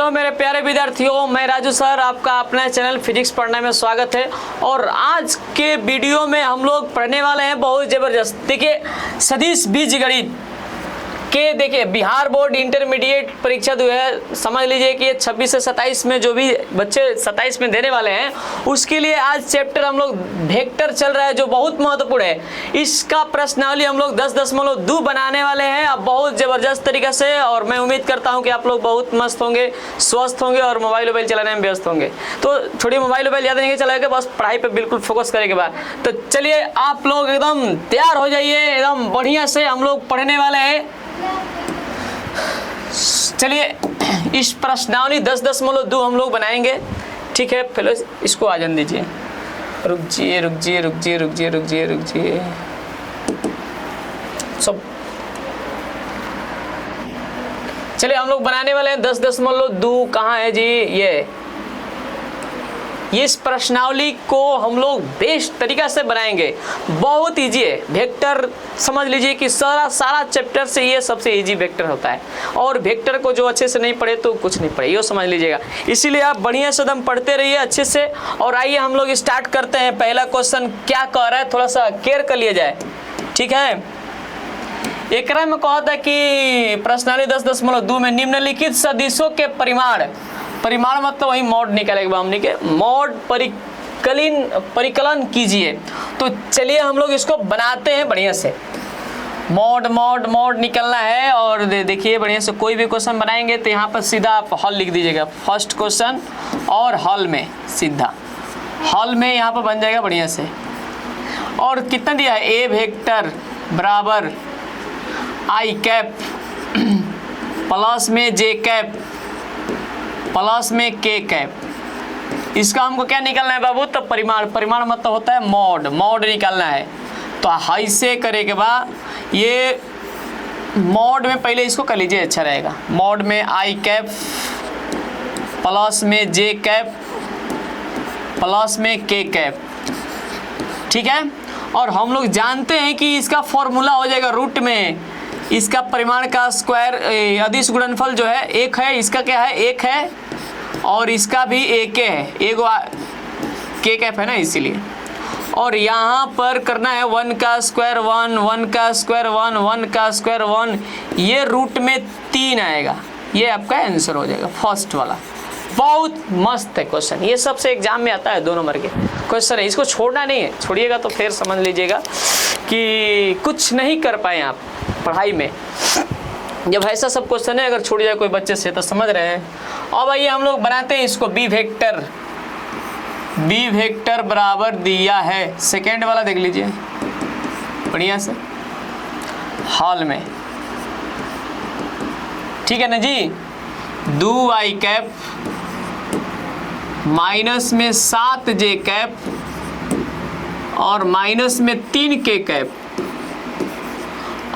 Hello मेरे प्यारे विद्यार्थियों, मैं राजू सर, आपका अपना चैनल फिजिक्स पढ़ने में स्वागत है। और आज के वीडियो में हम लोग पढ़ने वाले हैं बहुत ज़बरदस्त। देखिए सदिश बीजगणित के, देखिए बिहार बोर्ड इंटरमीडिएट परीक्षा जो है, समझ लीजिए कि ये 26 से 27 में जो भी बच्चे 27 में देने वाले हैं उसके लिए आज चैप्टर हम लोग वेक्टर चल रहा है जो बहुत महत्वपूर्ण है। इसका प्रश्नावली हम लोग 10.2 बनाने वाले हैं अब बहुत ज़बरदस्त तरीके से। और मैं उम्मीद करता हूं कि आप लोग बहुत मस्त होंगे, स्वस्थ होंगे और मोबाइल चलाने में व्यस्त होंगे। तो थोड़ी मोबाइल ज़्यादा नहीं चलाएंगे, बस पढ़ाई पर बिल्कुल फोकस करेंगे बाद। तो चलिए आप लोग एकदम तैयार हो जाइए, एकदम बढ़िया से हम लोग पढ़ने वाले हैं। चलिए इस प्रश्नावली 10.2 हम लोग बनाएंगे, ठीक है। पहले इसको आ जाने दीजिए, रुक जाइए सब। चलिए हम लोग बनाने वाले हैं 10.2। कहाँ है जी? ये इस प्रश्नावली को हम लोग बेस्ट तरीका से बनाएंगे, बहुत इजी है। वेक्टर समझ लीजिए कि सारा चैप्टर से ये सबसे इजी वेक्टर होता है। और वेक्टर को जो अच्छे से नहीं पढ़े तो कुछ नहीं पढ़े, ये समझ लीजिएगा। इसीलिए आप बढ़िया से एकदम पढ़ते रहिए अच्छे से। और आइए हम लोग स्टार्ट करते हैं। पहला क्वेश्चन क्या कह रहा है, थोड़ा सा केयर कर लिया जाए, ठीक है। एक में कहा था कि प्रश्नावली 10.2 में निम्नलिखित सदिशों के परिमाण मतलब वही मॉड निकालेगा हमने के मॉड परिकलन कीजिए। तो चलिए हम लोग इसको बनाते हैं बढ़िया से। मॉड निकलना है। और देखिए बढ़िया से कोई भी क्वेश्चन बनाएंगे तो यहाँ पर सीधा आप हॉल लिख दीजिएगा, फर्स्ट क्वेश्चन, और हॉल में सीधा हॉल में यहाँ पर बन जाएगा बढ़िया से। और कितना दिया है? ए वेक्टर बराबर आई कैप प्लस में जे कैप प्लस में के कैप। इसका हमको क्या निकालना है बाबू? तो परिमाण मतलब होता है मॉड निकालना है। तो हाई से करे के बाद ये मॉड में पहले इसको कर लीजिए, अच्छा रहेगा। मॉड में आई कैप प्लस में जे कैप प्लस में के कैप, ठीक है। और हम लोग जानते हैं कि इसका फॉर्मूला हो जाएगा रूट में इसका परिमाण का स्क्वायर, अदिश गुणनफल जो है एक है, इसका क्या है? एक है, और इसका भी एक है, एगो के कैप है ना, इसीलिए। और यहाँ पर करना है 1 का स्क्वायर 1, 1 का स्क्वायर 1, 1 का स्क्वायर 1, ये रूट में 3 आएगा। ये आपका आंसर हो जाएगा फर्स्ट वाला। बहुत मस्त है क्वेश्चन, ये सबसे एग्जाम में आता है 2 नंबर के क्वेश्चन है। इसको छोड़ना नहीं है, छोड़िएगा तो फिर समझ लीजिएगा कि कुछ नहीं कर पाए आप पढ़ाई में। जब ऐसा सब क्वेश्चन है, अगर छूट जाए कोई बच्चे से तो समझ रहे हैं। अब आइए हम लोग बनाते हैं इसको। बी वेक्टर बराबर दिया है, सेकेंड वाला देख लीजिए बढ़िया से हॉल में, ठीक है ना जी। 2 आई कैप माइनस में 7 जे कैप और माइनस में 3 के कैप।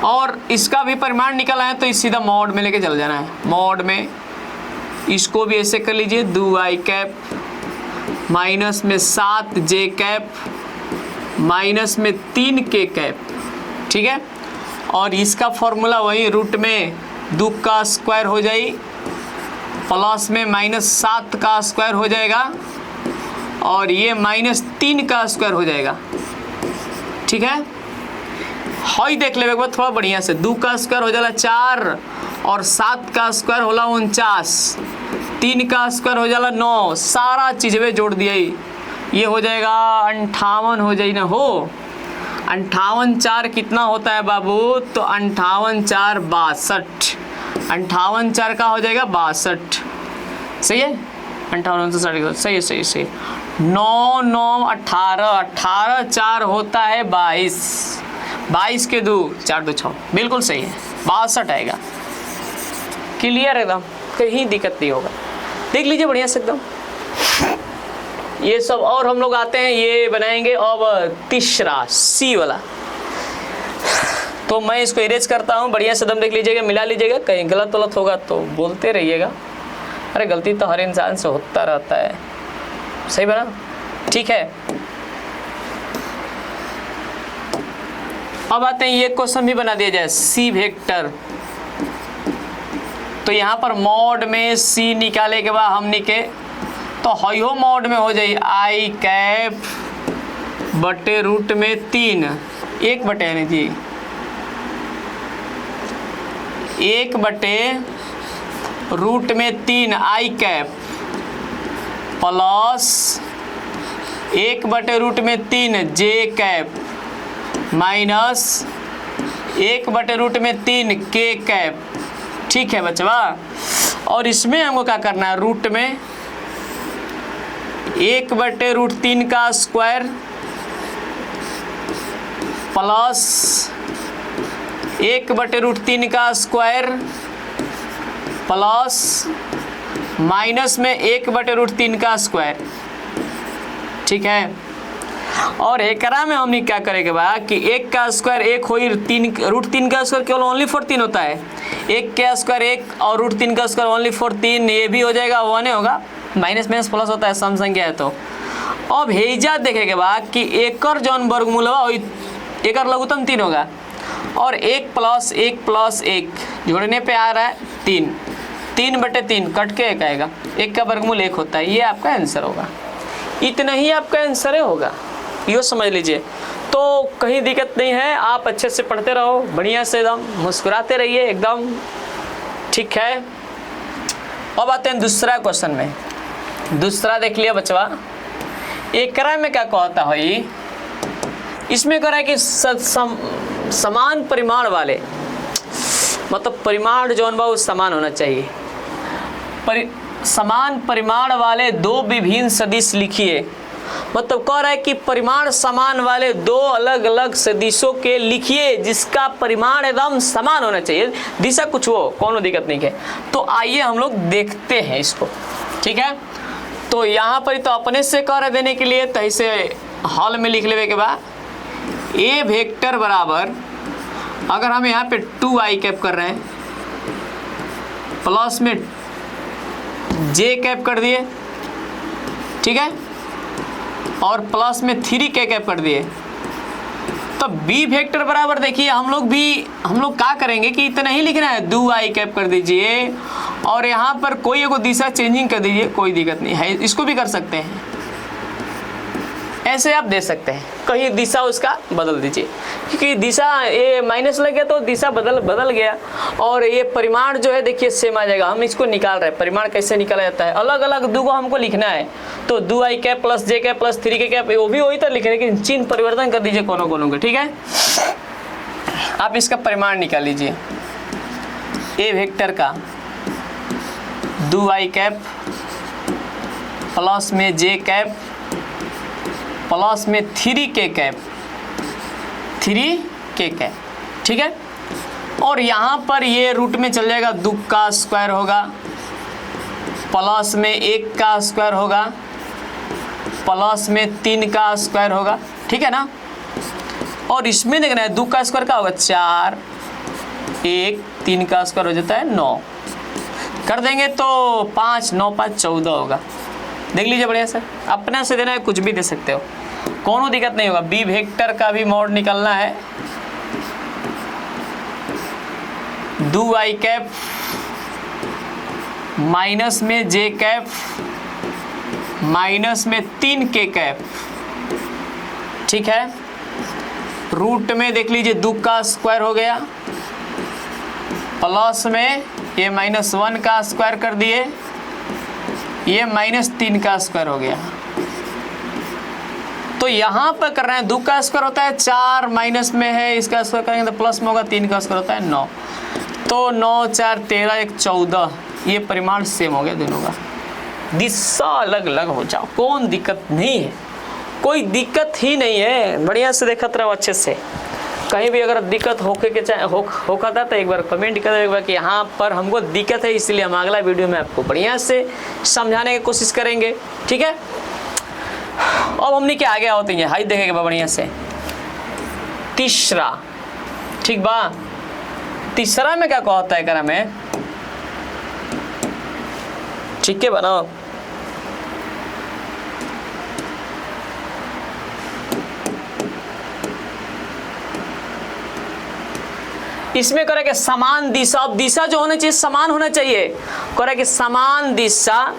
और इसका भी परिमाण निकालना है तो इस सीधा मॉड में लेके चल जाना है। मॉड में इसको भी ऐसे कर लीजिए, 2 आई कैप माइनस में 7 जे कैप माइनस में 3 के कैप, ठीक है। और इसका फॉर्मूला वही रूट में 2 का स्क्वायर हो जाए प्लस में -7 का स्क्वायर हो जाएगा, और ये -3 का स्क्वायर हो जाएगा, ठीक है। हाई देख ले एक बार थोड़ा बढ़िया से। 2 का स्क्वायर हो जाला 4, और 7 का स्क्वायर होला 49, 3 का स्क्वायर हो जाला 9, सारा चीज़ में जोड़ दिया ये हो जाएगा 58 हो जाए ना हो। 58 4 कितना होता है बाबू? तो 58 4 62, 58 4 का हो जाएगा 62, सही है। 58 सही है। 9 9 18, 18 4 होता है 22, 22 के 2 4 2 6, बिल्कुल सही है, 62 आएगा। क्लियर एकदम, कहीं दिक्कत नहीं होगा। देख लीजिए बढ़िया से एकदम ये सब। और हम लोग आते हैं, ये बनाएंगे अब तीसरा सी वाला। तो मैं इसको इरेज करता हूँ, बढ़िया से एकदम देख लीजिएगा, मिला लीजिएगा। कहीं गलत होगा तो बोलते रहिएगा। अरे गलती तो हर इंसान से होता रहता है, सही बना, ठीक है। अब आते हैं, ये क्वेश्चन भी बना दिया जाए। सी वेक्टर तो यहाँ पर मॉड में सी निकाले के बाद हमने के तो हो मॉड में हो जाए आई कैप बटे रूट में 3 1 बटे यानी जी 1 बटे रूट में 3 आई कैप प्लस 1 बटे रूट में 3 जे कैप माइनस 1 बटे रूट में 3 के कैप। ठीक है बच्चा। और इसमें हमको क्या करना है, रूट में 1 बटे रूट 3 का स्क्वायर प्लस 1 बटे रूट 3 का स्क्वायर प्लस माइनस में 1 बटे रूट 3 का स्क्वायर। ठीक है। और एकरा में हमने क्या करेंगे बा कि 1 का स्क्वायर 1 हो, 3 रूट 3 का स्क्वायर केवल ओनली फॉर 3 होता है। 1 का स्क्वायर 1 और रूट 3 का स्क्वायर ओनली फॉर 3, ये भी हो जाएगा 1 होगा, माइनस माइनस प्लस होता है सम संख्या है। तो अब हेजा देखेंगे बा कि एकर जौन वर्गमूल होगा एकर लघुत्तम 3 होगा और 1 प्लस 1 जोड़ने पे आ रहा है 3 बटे 3 कट के 1 आएगा, 1 का वर्गमूल 1 होता है। ये आपका आंसर होगा, इतना ही आपका आंसर होगा, यो समझ लीजिए। तो कहीं दिक्कत नहीं है, आप अच्छे से पढ़ते रहो, बढ़िया से एकदम मुस्कुराते रहिए एकदम। ठीक है। अब आते हैं दूसरा क्वेश्चन में। दूसरा देख लिया बच्चा। एकरा में क्या कहता है, इसमें कह रहा है कि समान परिमाण वाले, मतलब परिमाण जौन बा समान होना चाहिए। समान परिमाण वाले 2 विभिन्न सदिश लिखिए। मतलब कह रहा है कि परिमाण समान वाले 2 अलग अलग सदिशों के लिखिए जिसका परिमाण एकदम समान होना चाहिए, दिशा कुछ हो, कोनो दिक्कत नहीं है। तो आइए हम लोग देखते हैं इसको। ठीक है। तो यहाँ पर तो अपने से कह रहे देने के लिए, तो इसे हॉल में लिख लेने के बाद ए वेक्टर बराबर, अगर हम यहाँ पे 2 आई कैप कर रहे हैं प्लस में जे कैप कर दिए, ठीक है, और प्लस में 3 के कैप कर दिए, तो बी वेक्टर बराबर देखिए हम लोग क्या करेंगे कि इतना ही लिखना है, 2 आई कैप कर दीजिए और यहाँ पर कोई एगो दिशा चेंजिंग कर दीजिए, कोई दिक्कत नहीं है, इसको भी कर सकते हैं, ऐसे आप दे सकते हैं, कहीं दिशा उसका बदल दीजिए, क्योंकि दिशा ये माइनस लग गया तो दिशा बदल गया। और ये परिमाण जो है देखिए सेम आ जाएगा। हम इसको निकाल रहे हैं, परिमाण कैसे निकाला जाता है, अलग अलग 2 को हमको लिखना है। तो 2 आई cap plus J cap plus 3 के कैप, वो भी वही तो लिख रहे, लेकिन चिन्ह परिवर्तन कर दीजिए कोनो के। ठीक है। आप इसका परिमाण निकाल लीजिए, ए वेक्टर का 2 आई कैप प्लस में जे कैप प्लस में 3 के कैप, ठीक है। और यहाँ पर ये रूट में चल जाएगा, 2 का स्क्वायर होगा प्लस में 1 का स्क्वायर होगा प्लस में 3 का स्क्वायर होगा। ठीक है ना। और इसमें देखना है 2 का स्क्वायर का होगा 4, 1 3 का स्क्वायर हो जाता है 9, कर देंगे तो 5 9 5 14 होगा। देख लीजिए बढ़िया से, अपना से देना है, कुछ भी दे सकते हो, कोनो दिक्कत नहीं होगा। बी वेक्टर का भी मोड निकलना है, 2 आई कैप माइनस में जे कैप माइनस में 3 के कैप। ठीक है। रूट में देख लीजिए 2 का स्क्वायर हो गया प्लस में ये -1 का स्क्वायर कर दिए, ये -3 का स्क्वायर हो गया। तो यहाँ पर कर रहे हैं 2 का स्क्वायर होता है 4, माइनस में है इसका स्क्वायर करेंगे तो प्लस में होगा, 3 का स्क्वायर होता है 9, तो 9 4 13 1 14, ये परिमाण सेम हो गया दोनों का। दिशा अलग अलग हो जाओ, कौन दिक्कत नहीं है, कोई दिक्कत ही नहीं है। बढ़िया से देखते रहो अच्छे से, कहीं भी अगर दिक्कत होता तो एक बार कमेंट कर देगा कि यहाँ पर हमको दिक्कत है, इसलिए हम अगला वीडियो में आपको बढ़िया से समझाने की कोशिश करेंगे। ठीक है। अब हमने क्या आगे होते हैं, हाई देखेगा बढ़िया से। तीसरा, ठीक बा, तीसरा में क्या कहता है करा में, ठीक है बनाओ। इसमें कह रहा है कि समान दिशा, अब दिशा जो होना चाहिए समान होना चाहिए, कह रहा है कि समान दिशा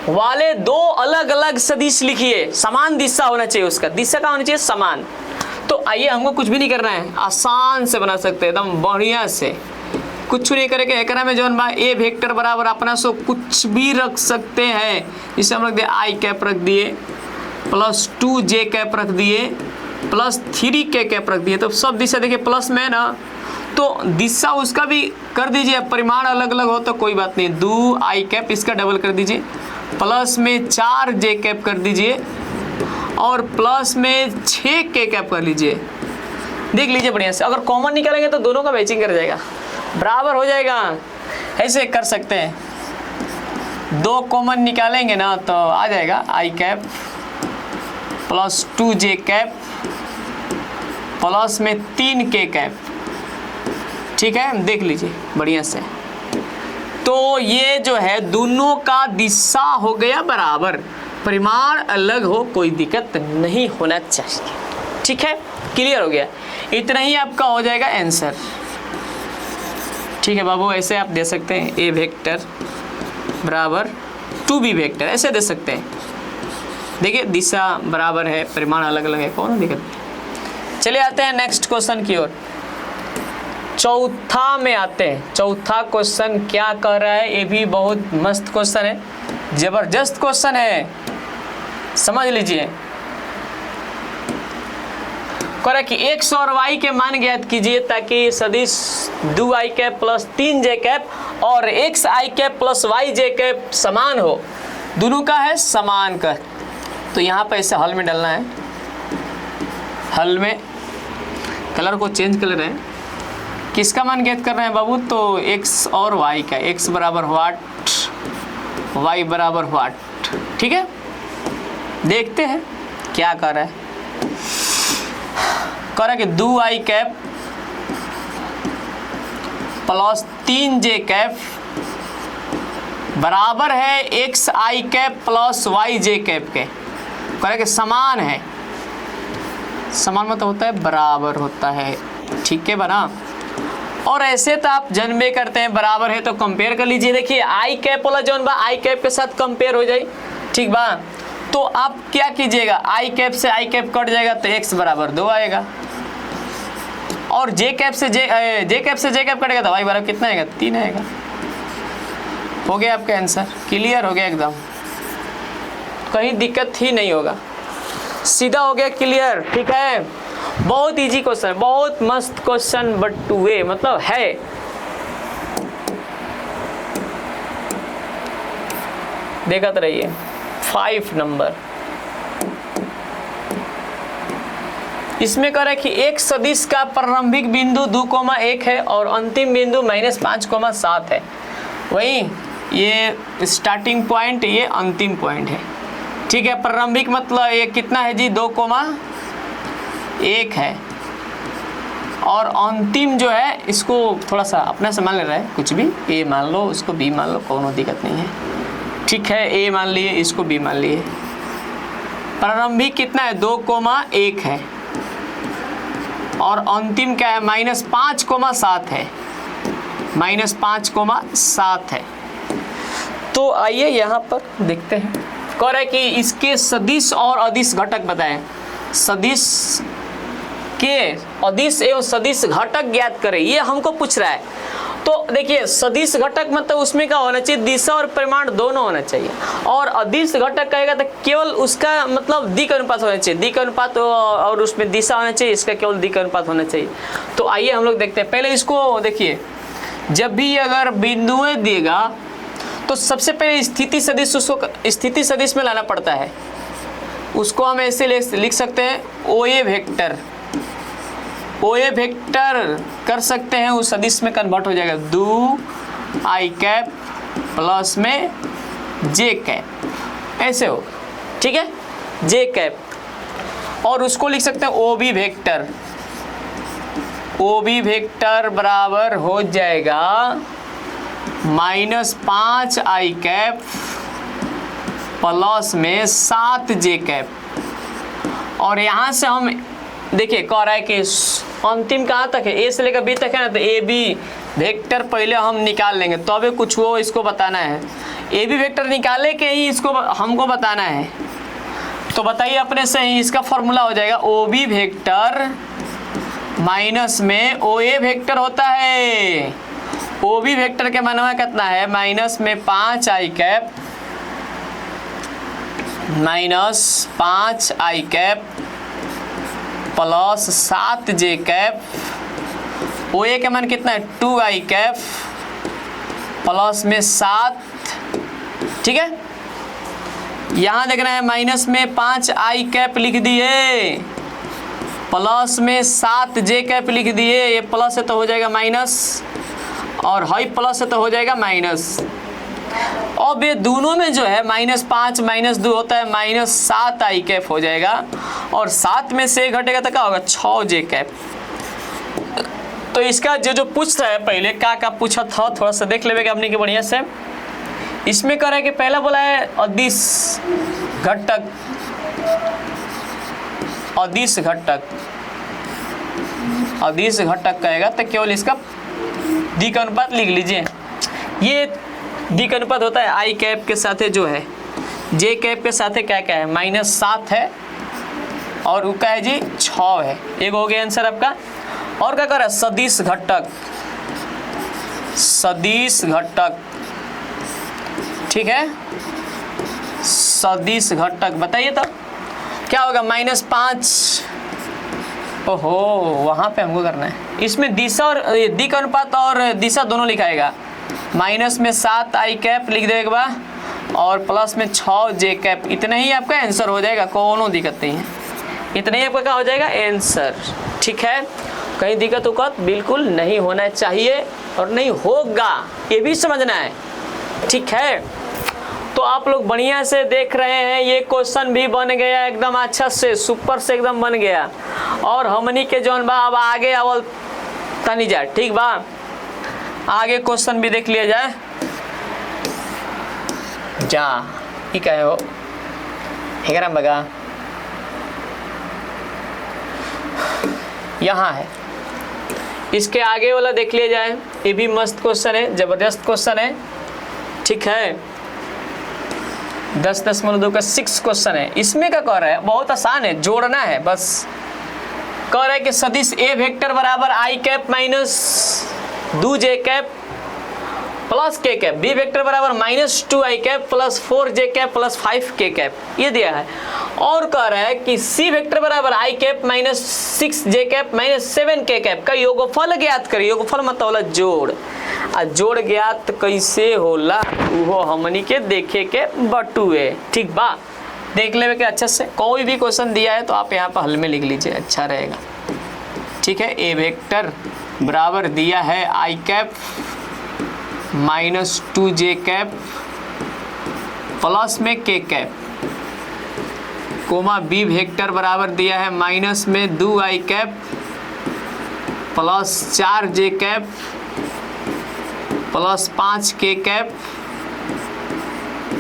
वाले दो अलग अलग सदिश लिखिए, समान दिशा होना चाहिए, उसका दिशा का होना चाहिए समान। तो आइए हमको कुछ भी नहीं करना है, आसान से बना सकते हैं एकदम बढ़िया से, कुछ नहीं करेंगे। एकरा में जौन बा ए वेक्टर बराबर अपना सो कुछ भी रख सकते हैं, इसे हम रख दिए आई कैप रख दिए, प्लस 2 जे कैप रख दिए, प्लस 3 के कैप रख दिए। तो सब दिशा देखिए प्लस में है ना, तो दिशा उसका भी कर दीजिए, परिमाण अलग अलग हो तो कोई बात नहीं, 2 आई कैप इसका डबल कर दीजिए, प्लस में 4 जे कैप कर दीजिए और प्लस में 6 के कैप कर लीजिए। देख लीजिए बढ़िया से, अगर कॉमन निकालेंगे तो दोनों का मैचिंग कर जाएगा, बराबर हो जाएगा। ऐसे कर सकते हैं, 2 कॉमन निकालेंगे ना तो आ जाएगा आई कैप प्लस 2 जे कैप प्लस में 3 के कैप। ठीक है, देख लीजिए बढ़िया से। तो ये जो है दोनों का दिशा हो गया बराबर, परिमाण अलग हो कोई दिक्कत नहीं होना चाहिए। ठीक है, क्लियर हो गया, इतना ही आपका हो जाएगा आंसर। ठीक है बाबू, ऐसे आप दे सकते हैं ए वेक्टर बराबर 2b वेक्टर, ऐसे दे सकते हैं। देखिए दिशा बराबर है, परिमाण अलग अलग है, कौन दिक्कत नहीं। चलिए आते हैं नेक्स्ट क्वेश्चन की ओर, चौथा में आते हैं। चौथा क्वेश्चन क्या कर रहा है, ये भी बहुत मस्त क्वेश्चन है, जबरदस्त क्वेश्चन है, समझ लीजिए। कह रहा है कि x और y के मान ज्ञात कीजिए ताकि सदिश 2 आई कैप प्लस 3 जे कैप और x आई कैप प्लस y जे कैप समान हो, दोनों का है समान का। तो यहाँ पर ऐसे हल में डालना है, हल में कलर को चेंज कर रहे हैं, किसका मान ज्ञात कर रहे हैं बाबू, तो x और y का, x बराबर व्हाट, y बराबर व्हाट। ठीक है, देखते हैं क्या कर रहा है। कह रहा है कि 2 आई कैप प्लस 3 जे कैप बराबर है x आई कैप प्लस y जे कैप के। कह रहा है कि समान है, समान मतलब होता है बराबर होता है। ठीक है बना, और ऐसे तो आप जन्मे करते हैं, बराबर है तो कंपेयर कर लीजिए। देखिए आई कैप वाला जौन बा आई कैप के साथ कंपेयर हो जाए, ठीक बा। तो आप क्या कीजिएगा, आई कैप से आई कैप कट जाएगा तो x बराबर 2 आएगा, और जे कैप से जे कैप कटेगा तो y बराबर कितना आएगा, 3 आएगा। हो गया आपका आंसर, क्लियर हो गया एकदम, कहीं दिक्कत ही नहीं होगा, सीधा हो गया, क्लियर। ठीक है, बहुत इजी क्वेश्चन, बहुत मस्त क्वेश्चन, बट वे मतलब है। देखते रहिए। 5 नंबर, इसमें कह रहा है कि एक सदिश का प्रारंभिक बिंदु 2,1 है और अंतिम बिंदु -5,7 है। वही ये स्टार्टिंग पॉइंट, ये अंतिम पॉइंट है। ठीक है, प्रारंभिक मतलब ये कितना है जी, 2,1 है, और अंतिम जो है इसको थोड़ा सा अपना से मान ले रहा है, कुछ भी ए मान लो, उसको बी मान लो, कोनो दिक्कत नहीं है। ठीक है, ए मान लिए, इसको बी मान लिए। प्रारंभिक कितना है, 2,1 है, और अंतिम क्या है, -5,7 है, -5,7 है। तो आइए यहाँ पर देखते हैं। कह रहा है कि इसके सदिश और अदिश घटक बताएं, सदिश के अदिश एवं सदिश घटक ज्ञात करें, ये हमको पूछ रहा है। तो देखिए सदिश घटक मतलब उसमें क्या होना चाहिए, दिशा और परिमाण दोनों होना चाहिए, और अदिश घटक कहेगा तो केवल उसका मतलब दिक् अनुपात होना चाहिए, दिक् अनुपात और उसमें दिशा होना चाहिए, इसका केवल दिक् अनुपात होना चाहिए। तो आइए हम लोग देखते हैं। पहले इसको देखिए, जब भी अगर बिंदुएं देगा तो सबसे पहले स्थिति सदिश, उसको स्थिति सदिश में लाना पड़ता है। उसको हम ऐसे लिख सकते हैं, OA वेक्टर, OA वेक्टर कर सकते हैं, उस सदिश में कन्वर्ट हो जाएगा 2 आई कैप प्लस में जे कैप, ऐसे हो। ठीक है, जे कैप, और उसको लिख सकते हैं OB वेक्टर, OB वेक्टर बराबर हो जाएगा -5 आई कैप प्लस में 7 जे कैप। और यहाँ से हम देखिए कह रहा है कि अंतिम कहाँ तक है, ए से लेकर बी तक है ना, तो ए बी वेक्टर पहले हम निकाल लेंगे तो अभी कुछ वो इसको बताना है। ए बी वेक्टर निकाले के ही इसको हमको बताना है। तो बताइए अपने से ही इसका फॉर्मूला हो जाएगा ओ बी वेक्टर माइनस में ओ ए वेक्टर होता है। ओ बी वेक्टर के मानवा कितना है, माइनस में 5 आई कैप माइनस 5 आई कैप प्लस 7 जे कैप। ओ ए का मान कितना है 2 आई कैप प्लस में 7, ठीक है। यहाँ देखना है माइनस में 5 आई कैप लिख दिए प्लस में 7 जे कैप लिख दिए, ये प्लस है तो हो जाएगा माइनस और हाई प्लस है तो हो जाएगा माइनस। अब ये दोनों में जो है -5 -2 होता है -7 आई कैप हो जाएगा और 7 में से घटेगा तो क्या होगा 6 जे कैप। तो इसका जो पूछ रहा है पहले क्या पूछा था थोड़ा सा देख लेगा अपने के बढ़िया से। इसमें कह रहा है कि पहला बोला है अदिश घटक, अदिश घटक, अदिश घटक कहेगा तो केवल इसका दिक् अनुपात लिख लीजिए। ये दिक् अनुपात होता है आई कैप के साथ जो है, जे कैप के साथ क्या क्या है -7 है और उसका है जी 6 है। एक हो गया आंसर आपका। और क्या कर रहा है सदिश घटक, सदिश घटक, ठीक है, सदिश घटक बताइए तो क्या होगा -5। ओहो वहाँ पे हमको करना है, इसमें दिशा और दिक् अनुपात और दिशा दोनों लिखाएगा। माइनस में 7 आई कैप लिख देगा बा और प्लस में 6 जे कैप, इतना ही आपका आंसर हो जाएगा, कोनो दिक्कत नहीं है, इतना ही आपका क्या हो जाएगा आंसर, ठीक है। कहीं दिक्कत उक्कत बिल्कुल नहीं होना चाहिए और नहीं होगा, ये भी समझना है, ठीक है। तो आप लोग बढ़िया से देख रहे हैं, ये क्वेश्चन भी बन गया एकदम अच्छा से, सुपर से एकदम बन गया। और हमनी के जौन बा अब आगे अवल तनी जा, ठीक बा, आगे क्वेश्चन भी देख लिया जाए। जा ये क्या है हो हेगराम बगा, यहाँ है, इसके आगे वाला देख लिया जाए। ये भी मस्त क्वेश्चन है, जबरदस्त क्वेश्चन है, ठीक है। 10.2 का 6 क्वेश्चन है। इसमें क्या कह रहा है, बहुत आसान है, जोड़ना है बस। कह रहा है कि सदिश ए वेक्टर बराबर आई कैप माइनस 2 जे कैप प्लस के कैप, बी वेक्टर बराबर -2 आई कैप प्लस 4 जे कैप प्लस 5 के कैप, ये दिया है। और कह रहा है कि सी वेक्टर बराबर आई कैप -6 जे कैप -7 के कैप का योगफल ज्ञात करिए। योगफल मतलब होला जोड़, आ जोड़ ज्ञात कैसे होला वो हमनी के देखे के बटुए, ठीक बा। देख लेवे के अच्छा से, कोई भी क्वेश्चन दिया है तो आप यहाँ पर हल में लिख लीजिए, अच्छा रहेगा, ठीक है। ए वेक्टर बराबर दिया है I cap -2 J cap plus में K cap, coma B vector बराबर दिया है माइनस में 2 आई कैप प्लस 4 जे कैप प्लस 5 के कैप,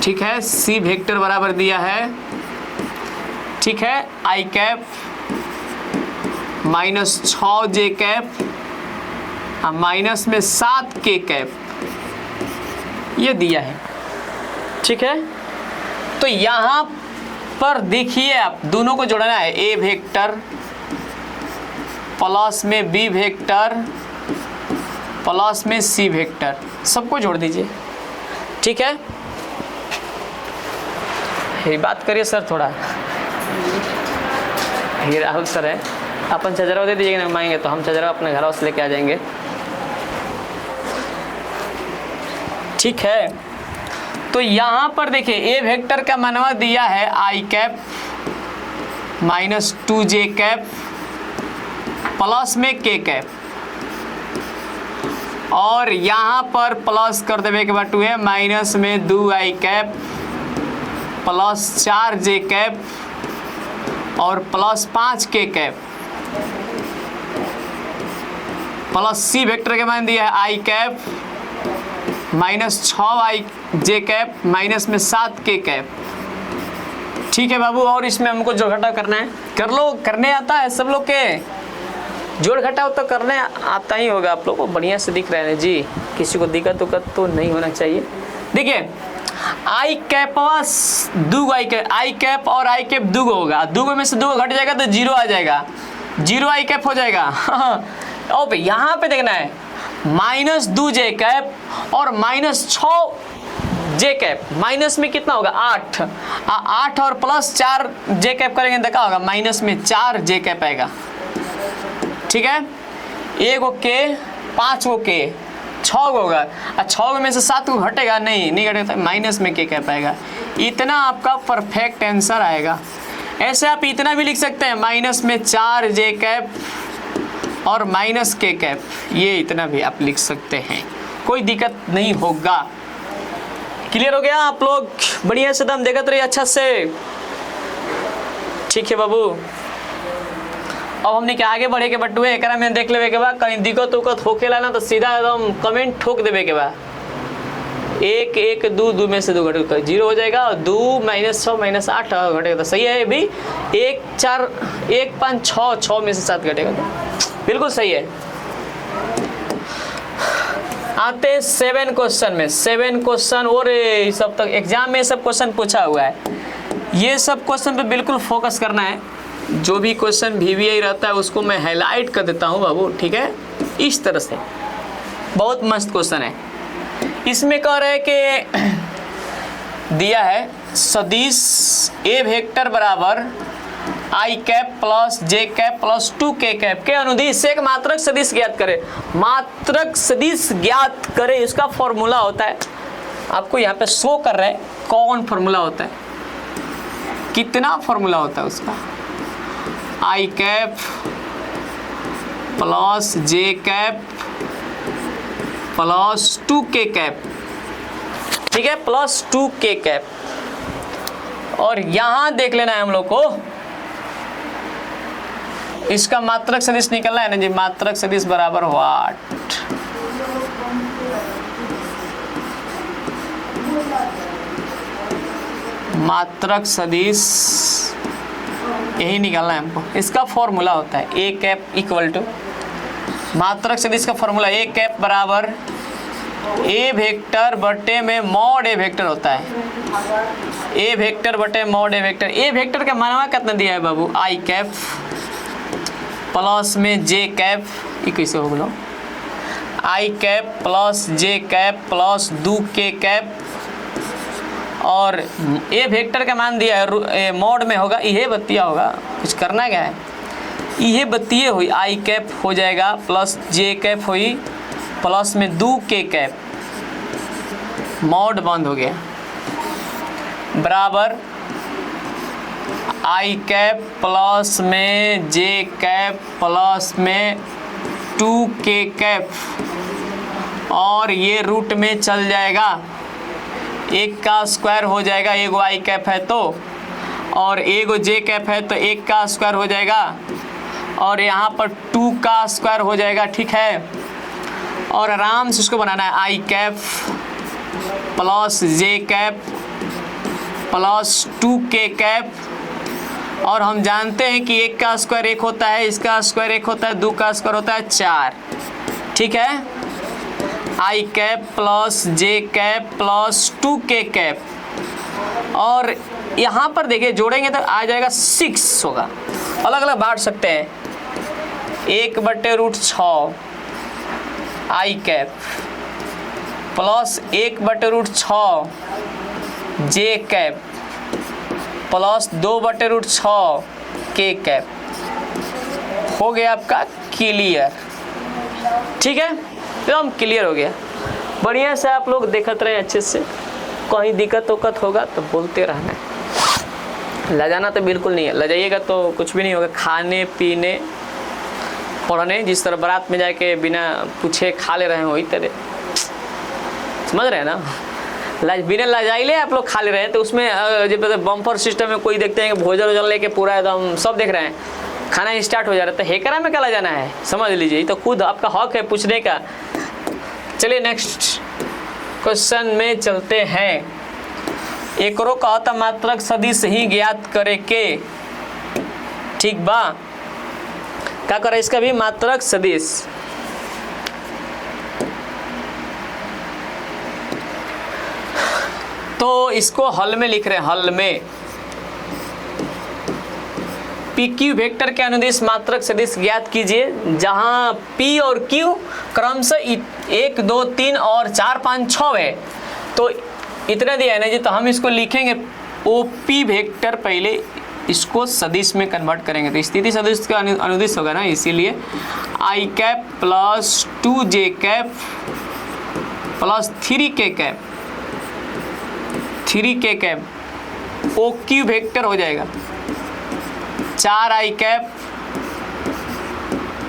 ठीक है। सी वेक्टर बराबर दिया है, ठीक है, I cap -6 J cap minus में 7 के कैप, ये दिया है, ठीक है। तो यहाँ पर देखिए आप दोनों को जोड़ना है, ए वेक्टर प्लस में बी वेक्टर प्लस में सी वेक्टर, सबको जोड़ दीजिए, ठीक है। ये बात करिए सर थोड़ा, ये राहुल सर है, अपन चजरा दे दीजिएगा ना, मांगेंगे तो हम चजरा अपने घर से लेके आ जाएंगे, ठीक है। तो यहाँ पर देखिए ए वेक्टर का मानवा दिया है I cap -2 J cap plus में के कैप, और यहाँ पर प्लस कर देवे के बाद 2 है माइनस में 2 आई कैप प्लस 4 जे कैप और प्लस 5 के कैप प्लस सी वेक्टर के मान दिया है I cap -6 I J cap minus में 7 के कैप, ठीक है बाबू। और इसमें हमको जो घटा करना है कर लो, करने आता है सब लोग के, जोड़ घटाव तो करने आता ही होगा आप लोगों को, बढ़िया से दिख रहे हैं जी, किसी को दिक्कत उक्कत तो नहीं होना चाहिए। देखिए आई कैप दूगो आई कैप और आई कैप दूगो होगा, दूगो में से दूगो घट जाएगा तो जीरो आ जाएगा, जीरो आई कैप हो जाएगा। अब यहाँ पे देखना है -2 जे कैप और -6 जे कैप, माइनस में कितना होगा 8, 8 और +4 जे कैप करेंगे तो क्या होगा, माइनस में 4 जे कैप आएगा। ठीक है, 1 गो के 5 गो के 6 गो होगा, 6 गो में से 7 गो घटेगा, नहीं घटेगा, माइनस में के कैप आएगा। इतना आपका परफेक्ट आंसर आएगा। ऐसे आप इतना भी लिख सकते हैं, माइनस में 4 जे कैप और माइनस के कैप, ये इतना भी आप लिख सकते हैं, कोई दिक्कत नहीं होगा। क्लियर हो गया आप लोग, बढ़िया से दम देखते रहिए अच्छा से। ठीक है बाबू, अब हमने क्या आगे बढ़े के बटुए एक में देख लेवे के बाद कहीं दिक्कत उक्कत होखेला ना तो सीधा एकदम कमेंट ठोक देवे के बाद 1 1 2 2 में से 2 घटेगा 0 हो जाएगा, और 2 -6 -8 घटेगा तो सही है। अभी 1 4 1 5 6 6 में से 7 घटेगा तो बिल्कुल सही है। आते हैं 7 क्वेश्चन में। 7 क्वेश्चन और सब तक एग्जाम में सब क्वेश्चन पूछा हुआ है, ये सब क्वेश्चन पे बिल्कुल फोकस करना है। जो भी क्वेश्चन VVI रहता है उसको मैं हाईलाइट कर देता हूँ बाबू, ठीक है, इस तरह से। बहुत मस्त क्वेश्चन है। इसमें कह रहे हैं कि दिया है सदिश A वेक्टर बराबर I cap plus J cap plus 2K cap के अनुदिश से एक मात्रक सदिश ज्ञात करे। मात्रक सदिश ज्ञात करे, इसका फॉर्मूला होता है, आपको यहाँ पे शो कर रहे हैं कौन फॉर्मूला होता है, कितना फॉर्मूला होता है उसका। I cap plus J cap plus 2K cap, ठीक है, प्लस 2K कैप। और यहां देख लेना है हम लोग को, इसका मात्रक सदिश निकलना है ना जी। मात्रक सदिश बराबर व्हाट, मात्रक सदिश यही निकालना है हमको। इसका फॉर्मूला होता है A कैप इक्वल टू, मात्रक सदिश का फॉर्मूला A कैप बराबर A वेक्टर बटे में मॉड A वेक्टर होता है। A वेक्टर बटे mod A vector. A vector का मानवा कितना दिया है बाबू, I कैप प्लस में J कैप, ये कैसे हो गया, I cap plus J cap plus 2K cap, और A वेक्टर का मान दिया है मॉड में होगा, यह बत्तिया होगा, कुछ करना क्या है, यह बत्तिये हुई I कैप हो जाएगा प्लस J कैप हुई प्लस में 2K कैप, मॉड बंद हो गया, बराबर I कैप प्लस में J कैप प्लस में 2K कैप, और ये रूट में चल जाएगा, 1 का स्क्वायर हो जाएगा, एगो I कैप है तो, और एगो J कैप है तो 1 का स्क्वायर हो जाएगा, और यहाँ पर 2 का स्क्वायर हो जाएगा, ठीक है। और आराम से उसको बनाना है I cap plus J cap plus 2K cap, और हम जानते हैं कि 1 का स्क्वायर 1 होता है, इसका स्क्वायर 1 होता है, 2 का स्क्वायर होता है 4, ठीक है। I cap plus J cap plus 2K cap, और यहाँ पर देखिए जोड़ेंगे तो आ जाएगा 6 होगा, अलग अलग बांट सकते हैं, 1/√6 I cap plus 1/√6 J cap plus 2/√6 K cap, हो गया आपका क्लियर, ठीक है, एकदम क्लियर हो गया। बढ़िया से आप लोग देखते रहे अच्छे से, कहीं दिक्कत उक्कत होगा तो बोलते रहना है, लजाना तो बिल्कुल नहीं है, लजाइएगा तो कुछ भी नहीं होगा। खाने पीने पढ़ने, जिस तरह बारात में जाके बिना पूछे खा ले रहे हैं वही तरह, समझ रहे हैं ना, बिना लजाइले आप लोग खा ले रहे हैं, तो उसमें जब बम्पर सिस्टम में कोई देखते हैं कि भोजन वोजन लेके पूरा एकदम सब देख रहे हैं, खाना स्टार्ट हो जा रहा है, तो हेकरा में क्या लजाना है, समझ लीजिए, तो खुद आपका हक है पूछने का। चलिए नेक्स्ट क्वेश्चन में चलते हैं। एकरो कहता मात्रक सदिश ही ज्ञात करे के, ठीक बा। क्या कर रहा है इसका भी मात्रक सदिश। तो इसको हल में लिख रहे हैं, हल में पी क्यू वेक्टर के अनुदिश मात्रक सदिश ज्ञात कीजिए, जहां पी और क्यू क्रमशः 1 2 3 और 4 5 6 है। तो इतना दिया है ना जी, तो हम इसको लिखेंगे ओ पी वेक्टर, पहले इसको सदिश में कन्वर्ट करेंगे तो स्थिति सदिश का अनुदिश होगा ना, इसीलिए I cap plus 2j cap plus 3k cap 3k cap O Q vector हो जाएगा 4i cap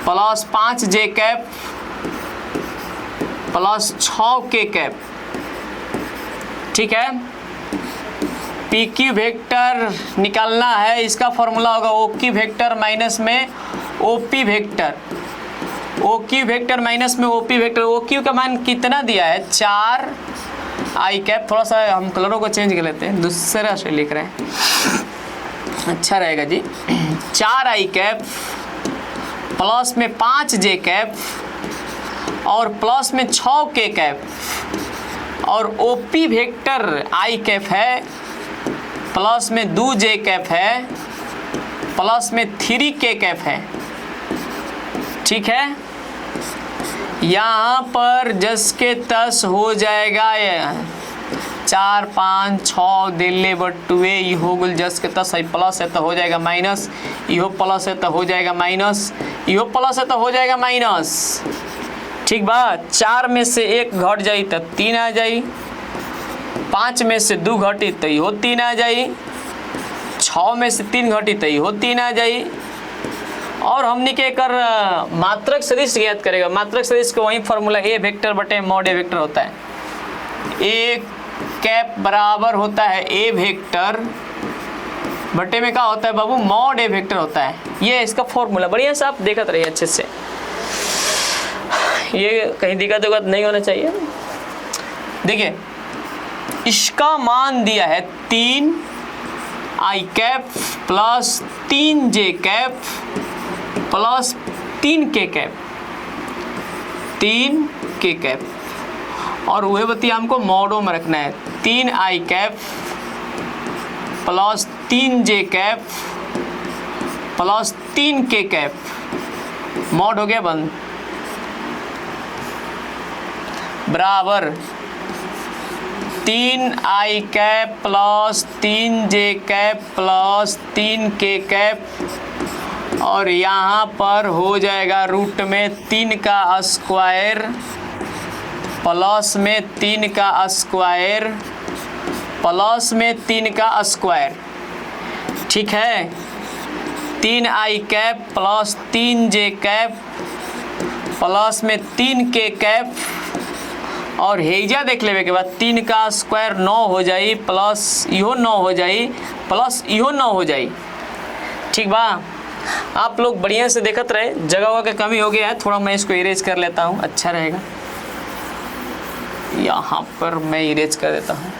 plus 5j cap plus 6k cap. ठीक है, पी क्यू वेक्टर निकालना है, इसका फॉर्मूला होगा ओ क्यू वेक्टर माइनस में O P vector, O Q vector minus में O P vector. O Q का मान कितना दिया है 4i कैप, थोड़ा सा हम कलरों को चेंज कर लेते हैं, दूसरा से लिख रहे हैं अच्छा रहेगा जी। 4i कैप प्लस में 5j कैप और प्लस में 6k कैप और ओपी वेक्टर i कैप है, प्लस में 2j कैप है, प्लस में 3k कैप है। ठीक है, यहाँ पर जस के तस हो जाएगा 4 5 6 दिल्ली बटुए इहो गुल जस के तस है, प्लस है तो हो जाएगा माइनस, इहो प्लस है तो हो जाएगा माइनस, इहो प्लस है तो हो जाएगा माइनस। ठीक बा, 4 में से 1 घट जाई तो 3 आ जाई, 5 में से 2 घटी तो इहो 3 आ जाई, 6 में से 3 घटी तो इहो 3 आ जाई। और हमने के कर मात्रक सदिश ज्ञात करेगा। मात्रक सदिश का वही फॉर्मूला ए वेक्टर बटे मॉड ए वेक्टर होता है। ए कैप बराबर होता है ए वेक्टर बटे में क्या होता है बाबू, मॉड ए वेक्टर होता है। ये इसका फॉर्मूला, बढ़िया से आप देखते रहिए अच्छे से, ये कहीं दिक्कत नहीं होना चाहिए। देखिए इसका मान दिया है 3i cap plus 3j cap plus 3k cap, 3k cap, और वह बतिया हमको मॉडो में रखना है। 3i cap plus 3j cap plus 3k cap, mod हो गया बंद, बराबर 3i cap plus 3j cap plus 3k cap, और यहाँ पर हो जाएगा रूट में 3 का स्क्वायर प्लस में 3 का स्क्वायर प्लस में 3 का स्क्वायर। ठीक है, 3i cap plus 3j cap plus में 3k कैप, और हेजा देख लेवे के बाद 3 का स्क्वायर 9 हो जाई, प्लस इहो 9 हो जाई, प्लस इहो 9 हो जाई। ठीक बा, आप लोग बढ़िया से देखते रहे, जगह का कमी हो गया है थोड़ा, मैं इसको इरेज कर लेता हूँ, अच्छा रहेगा। यहाँ पर मैं इरेज कर देता हूँ।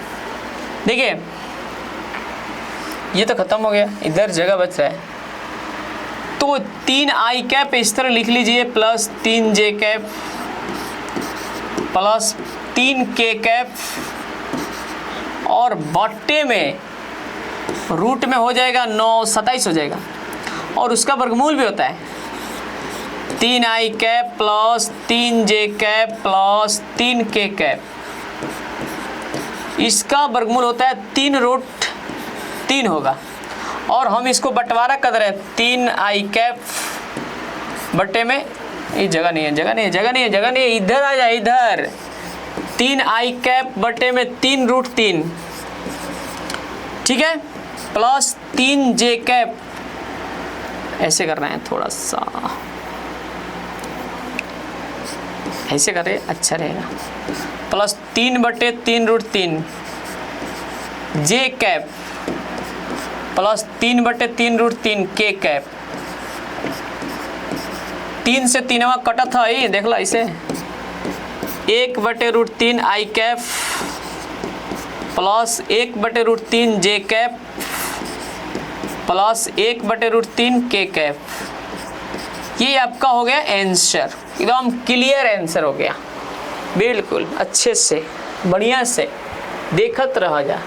देखिए ये तो खत्म हो गया, इधर जगह बच रहा है, तो 3i कैप इस तरह लिख लीजिए, plus 3j cap plus 3k cap, और बट्टे में रूट में हो जाएगा 9 27 हो जाएगा, और उसका वर्गमूल भी होता है 3i cap plus 3j cap plus 3k cap, इसका वर्गमूल होता है 3√3 होगा। और हम इसको बंटवारा कर रहे हैं 3i कैप बट्टे में, ये जगह नहीं है, जगह नहीं है, जगह नहीं है, जगह नहीं है, इधर आ जाए, इधर 3i कैप बट्टे में 3√3, ठीक है, प्लस 3j कैप, ऐसे कर रहे हैं, थोड़ा सा ऐसे करें अच्छा रहेगा, plus 3/3√3 j cap plus 3/3√3 k cap. 3 से 3 कटत है, देख लो इसे, 1/√3 i cap plus 1/√3 j cap plus 1/√3 k cap. ये आपका हो गया आंसर, एकदम क्लियर आंसर हो गया, बिल्कुल अच्छे से बढ़िया से देखत रह जा,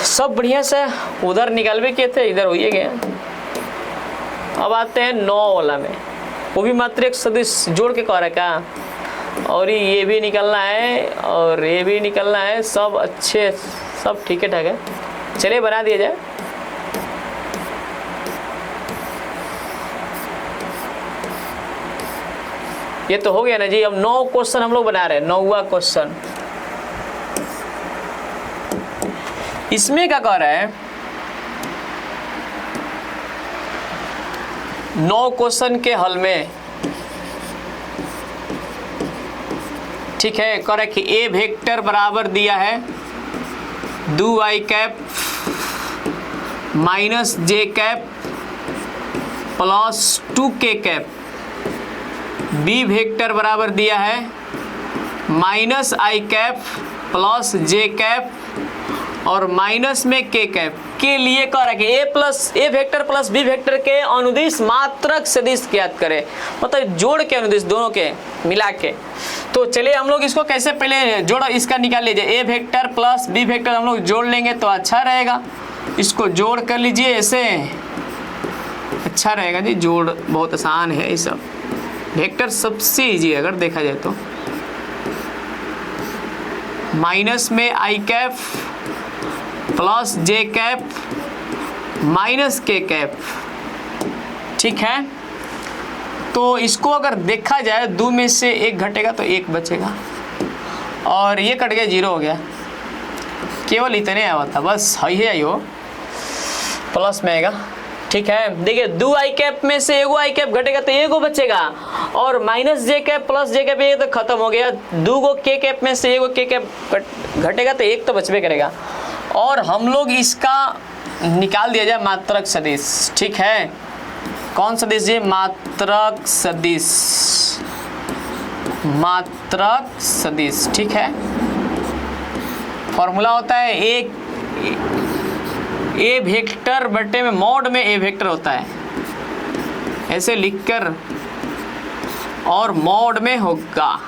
सब बढ़िया से उधर निकालवे किए थे, इधर हो ही गया। अब आते हैं 9 वाला में, वो भी मात्र एक सदिश जोड़ के कह रहा है का, और ये भी निकलना है और ये भी निकलना है, सब अच्छे सब ठीक है ठाक है। चलिए बना दिया जाए। ये तो हो गया ना जी। अब 9 क्वेश्चन हम लोग बना रहे हैं, 9वां क्वेश्चन। इसमें क्या कह रहा है, 9 क्वेश्चन के हल में, ठीक है, कह रहा है कि ए वेक्टर बराबर दिया है 2i cap minus J cap plus 2k cap, B vector बराबर दिया है minus I cap plus J cap और माइनस में के कैप के लिए कह रहा है कि A vector plus B vector के अनुदिश मात्रक सदिश ज्ञात करें, मतलब जोड़ के अनुदिश दोनों के मिला के। तो चलिए हम लोग इसको कैसे पहले जोड़ इसका निकाल लीजिए, ए वेक्टर प्लस बी वेक्टर हम लोग जोड़ लेंगे तो अच्छा रहेगा। इसको जोड़ कर लीजिए, ऐसे अच्छा रहेगा जी। जोड़ बहुत आसान है, ये सब वेक्टर सबसे ईजी है अगर देखा जाए तो। माइनस में I cap plus J cap minus के कैप, ठीक है। तो इसको अगर देखा जाए 2 में से 1 घटेगा तो 1 बचेगा और ये कट गया 0 हो गया, केवल इतने आया था बस, है हो प्लस में आएगा, ठीक है। देखिए 2 आई कैप में से 1 आई कैप घटेगा तो 1 बचेगा और minus J cap plus J cap ये तो खत्म हो गया। 2 के कैप में से 1 के कैप घटेगा तो 1 तो बचबे करेगा। और हम लोग इसका निकाल दिया जाए मात्रक सदिश, ठीक है। कौन सदिश ये मात्रक सदिश, मात्रक सदिश, ठीक है। फॉर्मूला होता है ए वेक्टर बटे में मॉड में ए वेक्टर होता है, ऐसे लिखकर और मॉड में होगा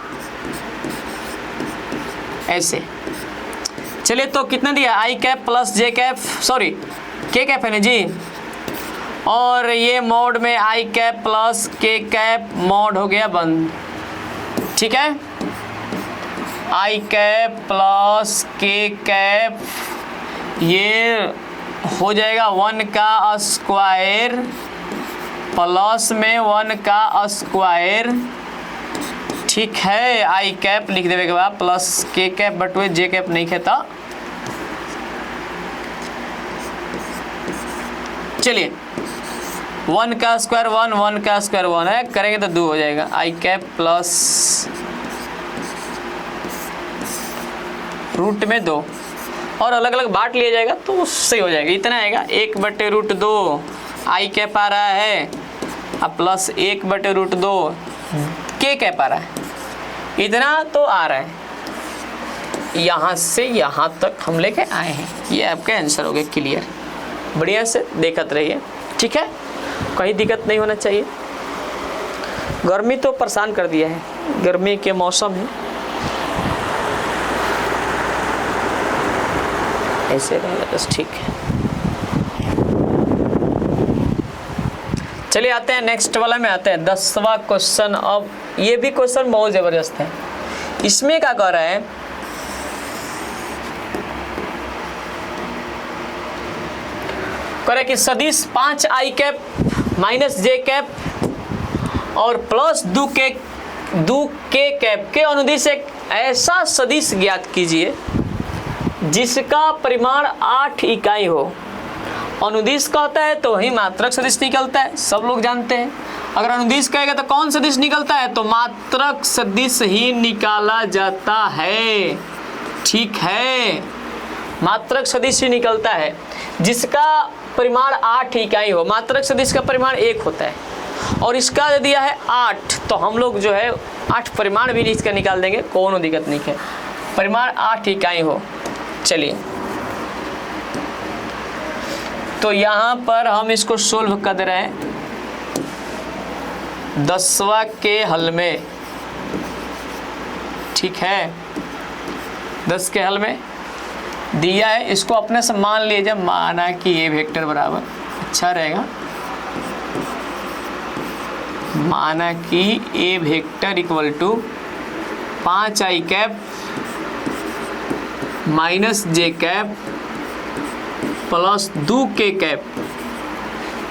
ऐसे। चलिए तो कितना दिया, आई cap plus J cap, sorry के कैप है ना जी, और ये मॉड में आई कैप प्लस के कैप मॉड हो गया बंद, ठीक है। आई कैप प्लस के कैप ये हो जाएगा 1 का स्क्वायर प्लस में 1 का स्क्वायर, ठीक है। आई कैप लिख देवे के बाद प्लस के कैप बटुए जे कैप नहीं खेता। चलिए 1 का स्क्वायर 1, 1 का स्क्वायर 1 है, करेंगे तो 2 हो जाएगा। आई कैप प्लस रूट में 2 और अलग अलग बांट लिया जाएगा तो उससे हो जाएगा, इतना आएगा 1/√2 आई कैप आ रहा है अब प्लस 1/√2 के कैप आ रहा है, इतना तो आ रहा है। यहाँ से यहाँ तक हम लेके आए हैं, ये आपका आंसर हो गया क्लियर। बढ़िया से देखते रहिए, ठीक है, कहीं दिक्कत नहीं होना चाहिए। गर्मी तो परेशान कर दिया है, गर्मी के मौसम है, ऐसे रहेगा बस, ठीक है। चलिए आते हैं नेक्स्ट वाला में, आते हैं 10वां क्वेश्चन। अब ये भी क्वेश्चन बहुत जबरदस्त है। इसमें क्या कह रहा है, कह रहा है कि सदिश 5 आई कैप माइनस जे कैप और प्लस 2 के कैप के अनुदिश एक ऐसा सदिश ज्ञात कीजिए जिसका परिमाण 8 इकाई हो। अनुदिश कहता है तो वही मात्रक सदिश निकलता है, सब लोग जानते हैं। अगर अनुदिश कहेगा तो कौन सदिश निकलता है, तो मात्रक सदिश ही निकाला जाता है, ठीक है। मात्रक सदिश ही निकलता है जिसका परिमाण 8 इकाई हो। मात्रक सदिश का परिमाण 1 होता है और इसका दिया है 8, तो हम लोग जो है 8 परिमाण भी इसका निकाल देंगे, कोनो दिक्कत नहीं है। परिमाण 8 इकाई हो। चलिए तो यहाँ पर हम इसको सोल्व कर दे रहे हैं। 10वां के हल में, ठीक है, 10 के हल में दिया है, इसको अपने से मान लीजिए, माना कि ए वेक्टर बराबर, अच्छा रहेगा, माना कि A vector equal to 5i cap minus J cap plus 2k cap,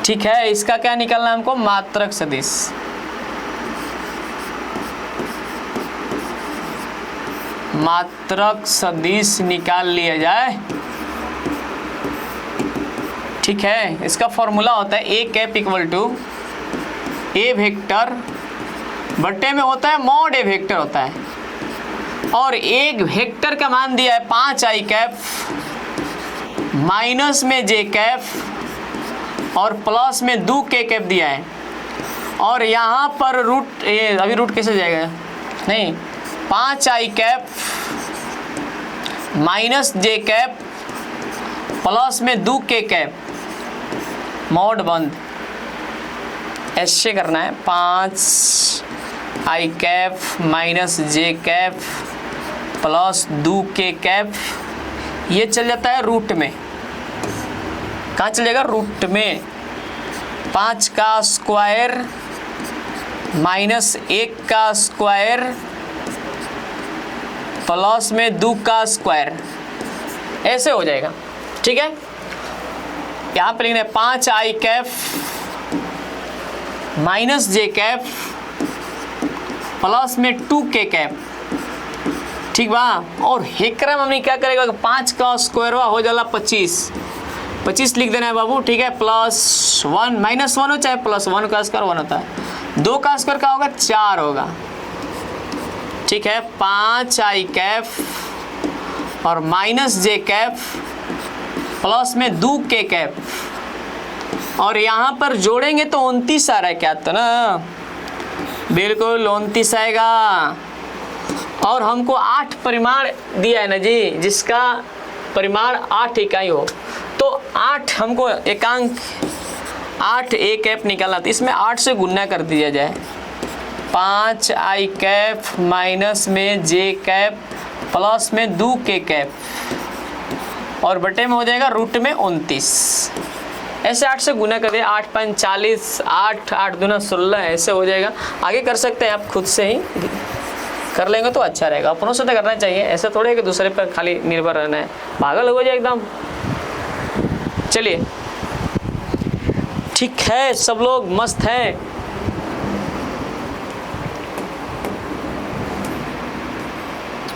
ठीक है। इसका क्या निकालना है हमको, मात्रक सदिश। मात्रक सदिश निकाल लिया जाए, ठीक है। इसका फॉर्मूला होता है A cap equal to A vector बट्टे में होता है मॉड ए वेक्टर होता है, और एक वेक्टर का मान दिया है 5i कैप माइनस में जे कैप और प्लस में 2k कैप दिया है, और यहाँ पर रूट, ये अभी रूट कैसे जाएगा, नहीं, 5i cap minus J cap plus में 2k कैप, मॉड बंद, ऐसे करना है, 5i cap minus J cap plus 2k cap, ये चल जाता है रूट में, कहाँ चलेगा, रूट में 5 का स्क्वायर माइनस 1 का स्क्वायर प्लस में 2 का स्क्वायर, ऐसे हो जाएगा, ठीक है। यहाँ पर लिखना है 5i cap minus J cap plus में 2k कैप, ठीक बा। और हेकरा में हमने क्या करेगा, 5 का स्क्वायर हो जाला 25 लिख देना है बाबू, ठीक है, प्लस 1 माइनस 1 हो चाहे प्लस 1 का स्क्वायर 1 होता है, 2 का स्क्वायर का होगा 4 होगा, ठीक है। 5i कैप और माइनस जे कैप प्लस में 2k कैप, और यहाँ पर जोड़ेंगे तो 29 आ रहा है, क्या तो ना, बिल्कुल 29 आएगा। और हमको 8 परिमाण दिया है ना जी, जिसका परिमाण 8 इकाई हो, तो 8 हमको एकांक 8 ए कैप निकालना, तो इसमें 8 से गुना कर दिया जाए, 5i कैप माइनस में जे कैप प्लस में 2k कैप, और बटे में हो जाएगा रूट में 29, ऐसे 8 से गुना कर दिया, 8 5 40, 8 दूना 16, ऐसे हो जाएगा। आगे कर सकते हैं आप, खुद से ही कर लेंगे तो अच्छा रहेगा, अपनों से तो करना चाहिए, ऐसे थोड़े है कि दूसरे पर खाली निर्भर रहना है, पागल हो जाए एकदम। चलिए ठीक है, सब लोग मस्त हैं।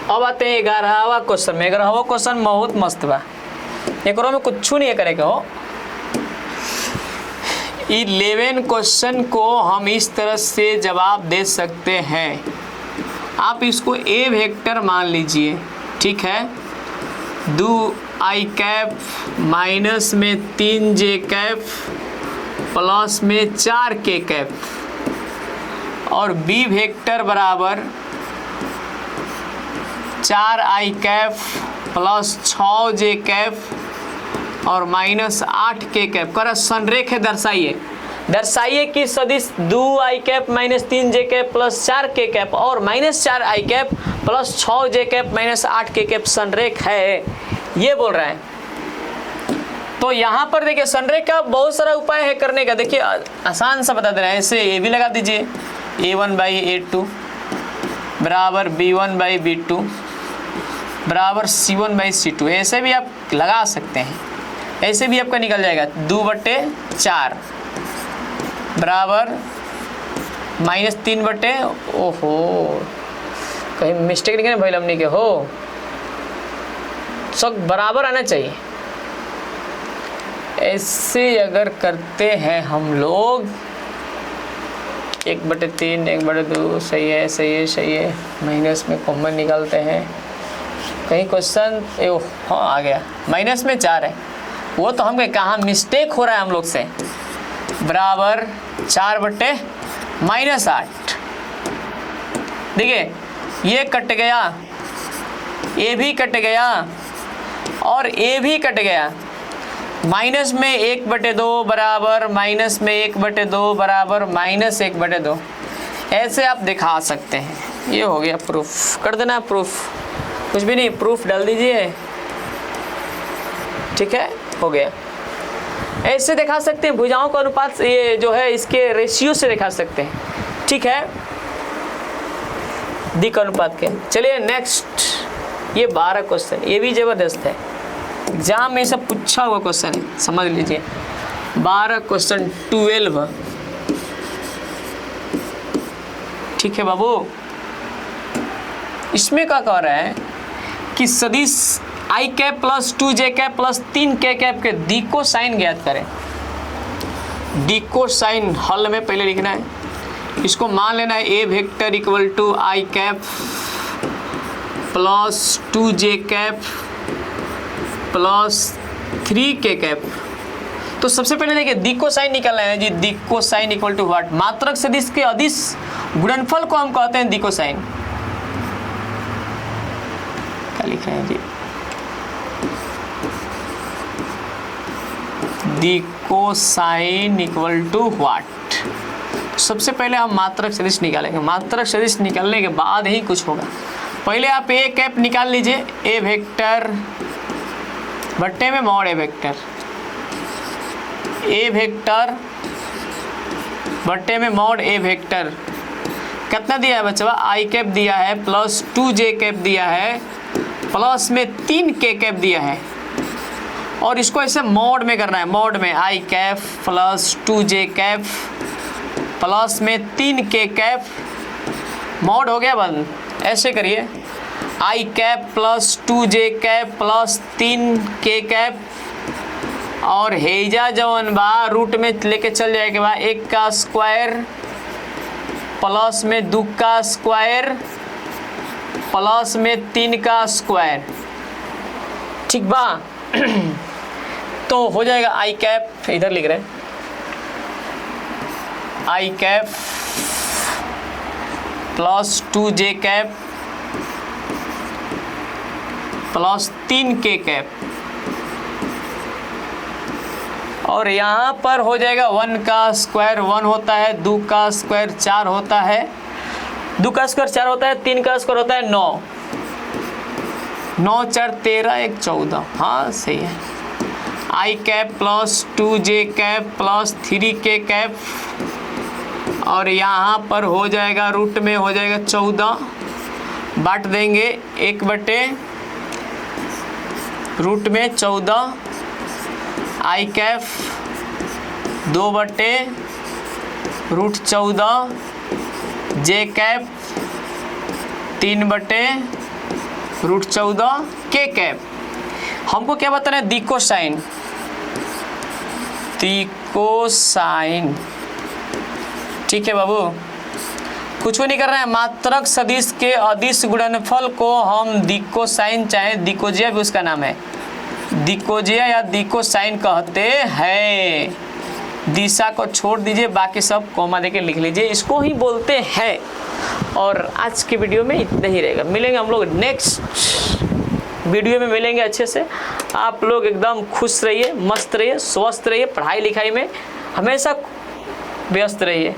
अब आते हैं 11वां क्वेश्चन में। 11वां क्वेश्चन बहुत मस्त बा, एक में कुछ नहीं करेगा हो। 11 क्वेश्चन को हम इस तरह से जवाब दे सकते हैं, आप इसको ए वेक्टर मान लीजिए, ठीक है, 2i कैप माइनस में 3j कैप प्लस में 4k कैप, और बी वेक्टर बराबर 4i cap plus 6j cap और माइनस 8k कैप। कर संरेखा दर्शाइए कि सदिश 2i cap minus 3j cap plus 4k cap और minus 4i cap plus 6j cap minus 8k cap संरेख है, ये बोल रहा है। तो यहाँ पर देखिए संरेख का बहुत सारा उपाय है करने का। देखिए आसान सा बता दे रहा है, ऐसे ए भी लगा दीजिए, a1/a2 बराबर b1/b2 बराबर c1/c2, ऐसे भी आप लगा सकते हैं। ऐसे भी आपका निकल जाएगा 2/4 बराबर माइनस 3/, ओहो कहीं मिस्टेक नहीं भाई हमने के हो, सब बराबर आना चाहिए। ऐसे अगर करते हैं हम लोग 1/3 1/2, सही है सही है सही है, माइनस में कॉमन निकालते हैं, कहीं क्वेश्चन हाँ आ गया, माइनस में 4 है, वो तो हम कहाँ मिस्टेक हो रहा है हम लोग से, बराबर 4/-8। देखिए ये कट गया, ये भी कट गया और ये भी कट गया, माइनस में 1/2 बराबर माइनस में 1/2 बराबर माइनस 1/2। ऐसे आप दिखा सकते हैं। ये हो गया प्रूफ, कर देना प्रूफ, कुछ भी नहीं, प्रूफ डाल दीजिए, ठीक है, हो गया। ऐसे दिखा सकते हैं भुजाओं का अनुपात, ये जो है इसके रेशियो से दिखा सकते हैं, ठीक है, दिक् अनुपात के। चलिए नेक्स्ट, ये 12 क्वेश्चन, ये भी जबरदस्त है, एग्जाम में सब पूछा हुआ क्वेश्चन है, समझ लीजिए। 12 क्वेश्चन 12, ठीक है बाबू। इसमें क्या कह रहा है कि सदिश I cap plus 2j cap plus 3k cap के डी को साइन ज्ञात करें। डी को साइन हल में पहले लिखना है, इसको मान लेना है A vector equal to I cap plus 2j cap plus 3k cap. तो सबसे पहले देखिए डी को साइन निकालना है जी। D cosine equal to what, मात्रक सदिश के अदिश गुणनफल को हम कहते हैं डी को साइन। क्या लिख रहे हैं जी, D cosine equal to what. सबसे पहले हम मात्रक सदिश निकालेंगे, मात्रक सदिश निकालने के बाद ही कुछ होगा। पहले आप ए कैप निकाल लीजिए, ए वेक्टर बट्टे में मॉड ए वेक्टर, ए वेक्टर बट्टे में मॉड ए वेक्टर कितना दिया है बच्चा, आई कैप दिया है प्लस 2j कैप दिया है प्लस में 3k कैप दिया है, और इसको ऐसे मॉड में करना है, मॉड में I cap plus 2j cap plus में 3k कैप, मॉड हो गया बंद। ऐसे करिए, I cap plus 2j cap plus 3k cap, और हेजा जवन बा रूट में लेके चल जाएगा बा 1 का स्क्वायर प्लस में 2 का स्क्वायर प्लस में 3 का स्क्वायर, ठीक बा। तो हो जाएगा आई कैप, इधर लिख रहे हैं I cap plus 2j cap plus 3k cap, और यहाँ पर हो जाएगा 1 का स्क्वायर 1 होता है, 2 का स्क्वायर 4 होता है, 2 का स्क्वायर 4 होता है, 3 का स्क्वायर होता है 9, 9 4 13 1 14, हाँ सही है। I cap plus 2j cap plus 3k cap, और यहाँ पर हो जाएगा रूट में हो जाएगा 14, बांट देंगे 1 बटे रूट में 14, आई कैप 2 बटे रूट 14, जे कैप 3 बटे रूट 14, के कैप। हमको क्या बताना है, दिको साइन, दिको साइन, ठीक है बाबू, कुछ भी नहीं कर रहे हैं। मात्रक सदिश के अदिश गुणनफल को हम दिको साइन चाहे दिकोजिया भी उसका नाम है, दिकोजिया या दिको साइन कहते हैं। दिशा को छोड़ दीजिए, बाकी सब कॉमा देके लिख लीजिए, इसको ही बोलते हैं। और आज की वीडियो में इतना ही रहेगा, मिलेंगे हम लोग नेक्स्ट वीडियो में, मिलेंगे अच्छे से। आप लोग एकदम खुश रहिए, मस्त रहिए, स्वस्थ रहिए, पढ़ाई लिखाई में हमेशा व्यस्त रहिए।